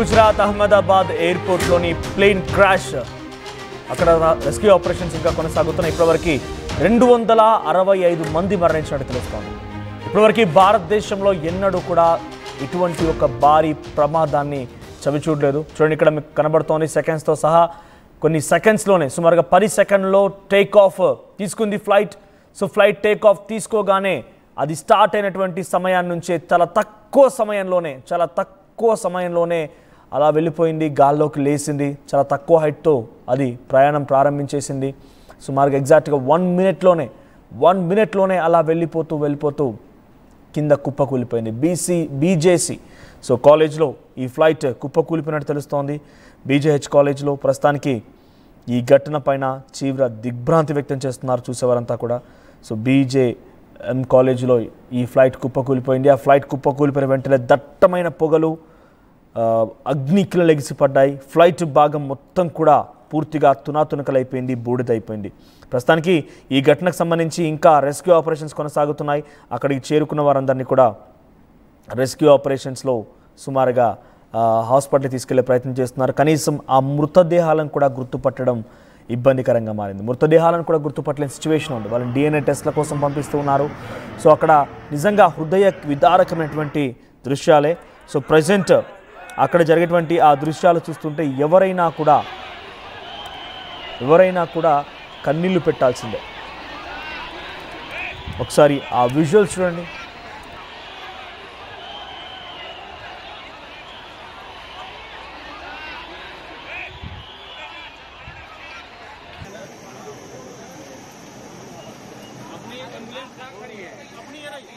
Gujarat Ahmedabad airport లోని plane crash అక్కడ rescue operations ఇంకా కొనసాగుతున్నాయి. ఇప్పటివరకు 265 మంది మరణించినట్టు తెలుస్తోంది. ఇప్పటివరకు భారతదేశంలో ఎన్నడూ కూడా ఇటువంటి ఒక భారీ ప్రమాదాన్ని చవిచూడలేదు. చూడండి, ఇక్కడ మీకు కనబడుతోంది సెకండ్స్తో సహా. కొన్ని సెకండ్స్లోనే సుమారుగా 10 సెకండ్లో టేక్ ఆఫ్ తీసుకుంది flight. So flight take off తీసుకోగానే అది స్టార్ట్ అయినటువంటి సమయాన్ని నుంచే చాలా తక్కువ సమయంలోనే అలా వెళ్ళిపోయింది, గాల్లోకి లేచింది. చాలా తక్కువ హైట్తో అది ప్రయాణం ప్రారంభించేసింది. సుమారుగా ఎగ్జాక్ట్గా 1 మినిట్లోనే అలా వెళ్ళిపోతూ కింద కుప్పకూలిపోయింది. బీజేసీ సో కాలేజ్లో ఈ ఫ్లైట్ కుప్పకూలిపోయినట్టు తెలుస్తోంది. బీజేహెచ్ కాలేజ్లో ప్రస్తుతానికి ఈ ఘటన పైన తీవ్ర దిగ్భ్రాంతి వ్యక్తం చేస్తున్నారు చూసేవారంతా కూడా. సో బీజేఎం కాలేజీలో ఈ ఫ్లైట్ కుప్పకూలిపోయింది. ఆ ఫ్లైట్ కుప్పకూలిపోయిన వెంటనే దట్టమైన పొగలు, అగ్నికిలు లెగిసిపడ్డాయి. ఫ్లైట్ భాగం మొత్తం కూడా పూర్తిగా తునాతునకలైపోయింది, బూడిదైపోయింది. ప్రస్తుతానికి ఈ ఘటనకు సంబంధించి ఇంకా రెస్క్యూ ఆపరేషన్స్ కొనసాగుతున్నాయి. అక్కడికి చేరుకున్న వారందరినీ కూడా రెస్క్యూ ఆపరేషన్స్లో సుమారుగా హాస్పిటల్కి తీసుకెళ్లే ప్రయత్నం చేస్తున్నారు. కనీసం ఆ మృతదేహాలను కూడా గుర్తుపట్టడం ఇబ్బందికరంగా మారింది. మృతదేహాలను కూడా గుర్తుపట్టలేని సిచ్యువేషన్ ఉంది. వాళ్ళని DNA టెస్ట్ల కోసం పంపిస్తూ ఉన్నారు. సో అక్కడ నిజంగా హృదయ విదారకమైనటువంటి దృశ్యాలే. సో ప్రజెంట్ అక్కడ జరిగేటువంటి ఆ దృశ్యాలు చూస్తుంటే ఎవరైనా కూడా కన్నీళ్లు పెట్టాల్సిందే. ఒకసారి ఆ విజువల్స్ చూడండి. अपनी एम्बुलेंस खड़ी है, अपनी है ना ये।